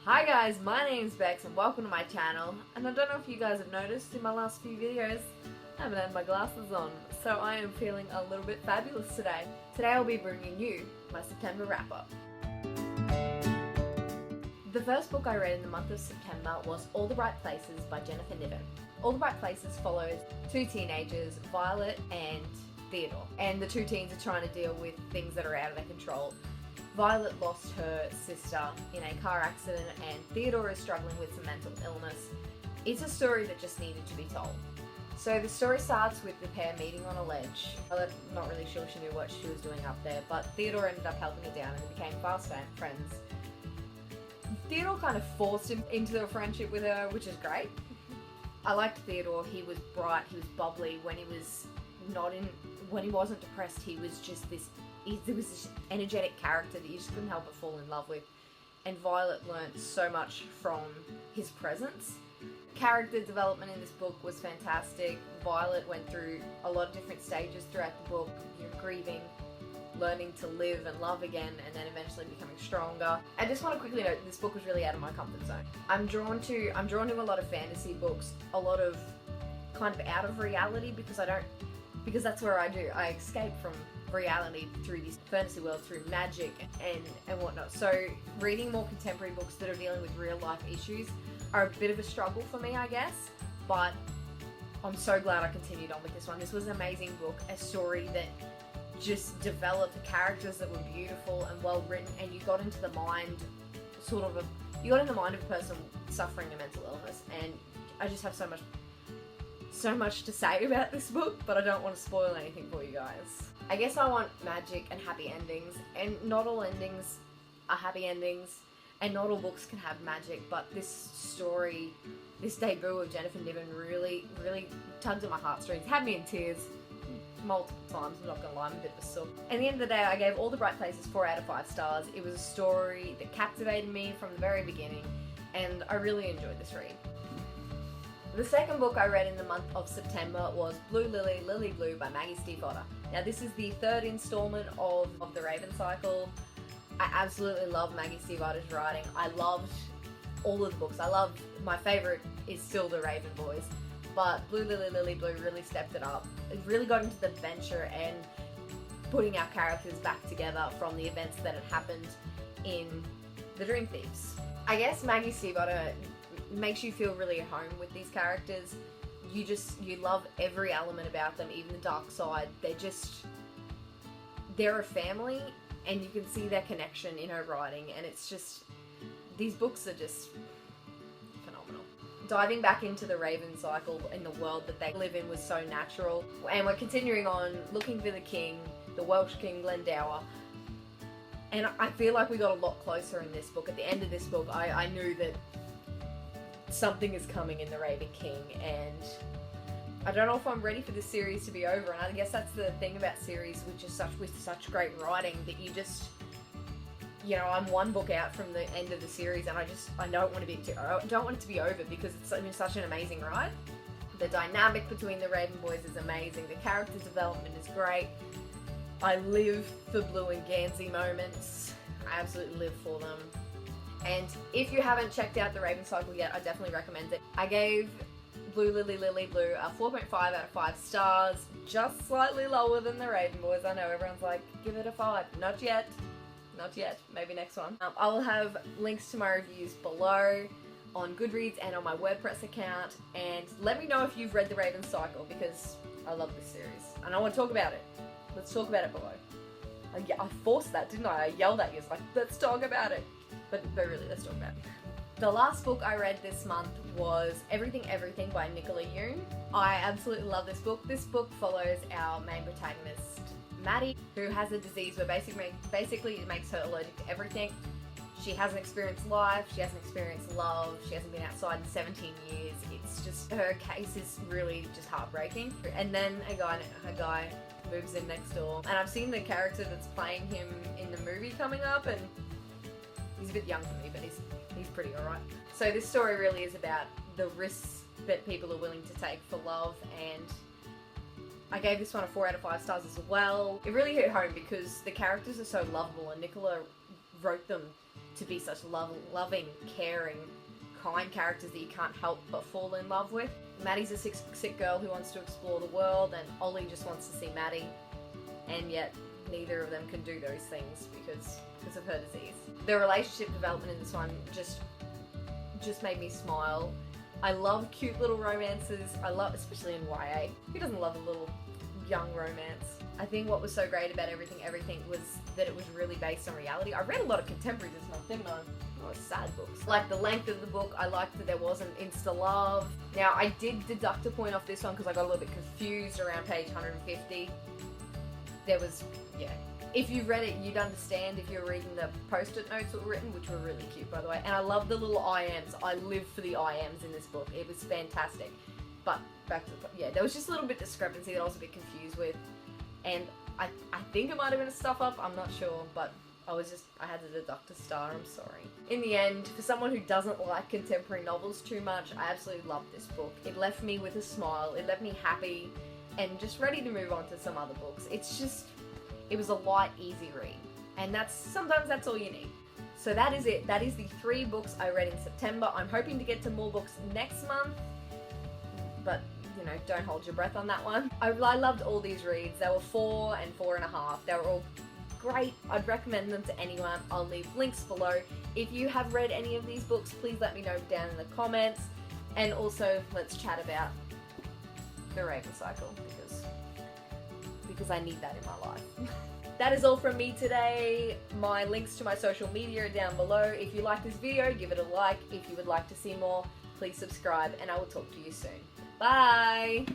Hi guys, my name's Bex and welcome to my channel. And I don't know if you guys have noticed in my last few videos, I haven't had my glasses on, so I am feeling a little bit fabulous today. Today I'll be bringing you my September wrap-up. The first book I read in the month of September was All the Right Places by Jennifer Niven. All the Right Places follows two teenagers, Violet and Theodore. And the two teens are trying to deal with things that are out of their control. Violet lost her sister in a car accident and Theodore is struggling with some mental illness. It's a story that just needed to be told. So the story starts with the pair meeting on a ledge. I'm not really sure she knew what she was doing up there, but Theodore ended up helping her down and they became fast friends. Theodore kind of forced him into a friendship with her, which is great. I liked Theodore. He was bright, he was bubbly. When he wasn't depressed, he was just this energetic character that you just couldn't help but fall in love with. And Violet learnt so much from his presence. Character development in this book was fantastic. Violet went through a lot of different stages throughout the book, grieving, learning to live and love again, and then eventually becoming stronger. I just want to quickly note this book was really out of my comfort zone. I'm drawn to a lot of fantasy books, a lot of kind of out of reality because that's where I escape from reality through this fantasy world, through magic and whatnot. So reading more contemporary books that are dealing with real life issues are a bit of a struggle for me, I guess, but I'm so glad I continued on with this one. This was an amazing book, a story that just developed characters that were beautiful and well written, and you got into the mind of a person suffering a mental illness. And I just have so much to say about this book, but I don't want to spoil anything for you guys. I guess I want magic and happy endings, and not all endings are happy endings, and not all books can have magic, but this story, this debut of Jennifer Niven really tugged at my heartstrings, had me in tears multiple times. I'm not gonna lie, I'm a bit of a sook. At the end of the day, I gave All the Right Places 4 out of 5 stars. It was a story that captivated me from the very beginning, and I really enjoyed this read. The second book I read in the month of September was Blue Lily, Lily Blue by Maggie Stiefvater. Now this is the third installment of the Raven cycle. I absolutely love Maggie Stiefvater's writing. I loved all of the books. My favourite is still the Raven Boys, but Blue Lily, Lily Blue really stepped it up. It really got into the adventure and putting our characters back together from the events that had happened in The Dream Thieves. I guess Maggie Stiefvater makes you feel really at home with these characters. You love every element about them, even the dark side. They're a family, and you can see their connection in her writing, and it's just, these books are just phenomenal. Diving back into the Raven cycle in the world that they live in was so natural, and we're continuing on looking for the king, the Welsh King Glendower. And I feel like we got a lot closer in this book. At the end of this book, I knew that something is coming in the Raven King, and I don't know if I'm ready for this series to be over. And I guess that's the thing about series with such great writing, that you just, I'm one book out from the end of the series, and I don't want it to be over because it's been such an amazing ride. The dynamic between the Raven Boys is amazing. The character development is great. I live for Blue and Gansey moments. I absolutely live for them. And if you haven't checked out the Raven cycle yet, I definitely recommend it. I gave Blue Lily, Lily Blue a 4.5 out of 5 stars, just slightly lower than the Raven Boys. I know everyone's like, give it a 5. Not yet. Not yet. Maybe next one. I will have links to my reviews below on Goodreads and on my WordPress account. And let me know if you've read the Raven cycle, because I love this series and I want to talk about it. Let's talk about it below. I forced that, didn't I? I yelled at you. It's like, let's talk about it. But really, let's talk about it. The last book I read this month was Everything Everything by Nicola Yoon. I absolutely love this book. This book follows our main protagonist, Maddie, who has a disease where basically it makes her allergic to everything. She hasn't experienced life, she hasn't experienced love, she hasn't been outside in 17 years. It's just, her case is really just heartbreaking. And then a guy moves in next door. And I've seen the character that's playing him in the movie coming up, and he's a bit young for me, but he's pretty alright. So this story really is about the risks that people are willing to take for love, and I gave this one a 4 out of 5 stars as well. It really hit home because the characters are so lovable, and Nicola wrote them to be such loving, caring, kind characters that you can't help but fall in love with. Maddie's a sick girl who wants to explore the world, and Ollie just wants to see Maddie, and yet neither of them can do those things because of her disease. The relationship development in this one just made me smile. I love cute little romances. I love, especially in YA. Who doesn't love a little young romance? I think what was so great about everything was that it was really based on reality. I read a lot of contemporary this month, didn't I? A lot of sad books. Like the length of the book, I liked that there wasn't insta love. Now I did deduct a point off this one because I got a little bit confused around page 150. There was, yeah. If you read it, you'd understand if you're reading the post-it notes that were written, which were really cute, by the way. And I love the little I ams. I live for the I ams in this book. It was fantastic. But back to the, yeah, there was just a little bit discrepancy that I was a bit confused with. And I think it might have been a stuff up, I'm not sure, but I had to deduct a star, I'm sorry. In the end, for someone who doesn't like contemporary novels too much, I absolutely loved this book. It left me with a smile, it left me happy, and just ready to move on to some other books. It was a light, easy read. And sometimes that's all you need. So that is it. That is the 3 books I read in September. I'm hoping to get to more books next month, but you know, don't hold your breath on that one. I loved all these reads. They were 4 and 4.5. They were all great. I'd recommend them to anyone. I'll leave links below. If you have read any of these books, please let me know down in the comments. And also, let's chat about the Raven Cycle because I need that in my life. That is all from me today. My links to my social media are down below. If you like this video, give it a like. If you would like to see more, please subscribe, and I will talk to you soon. Bye!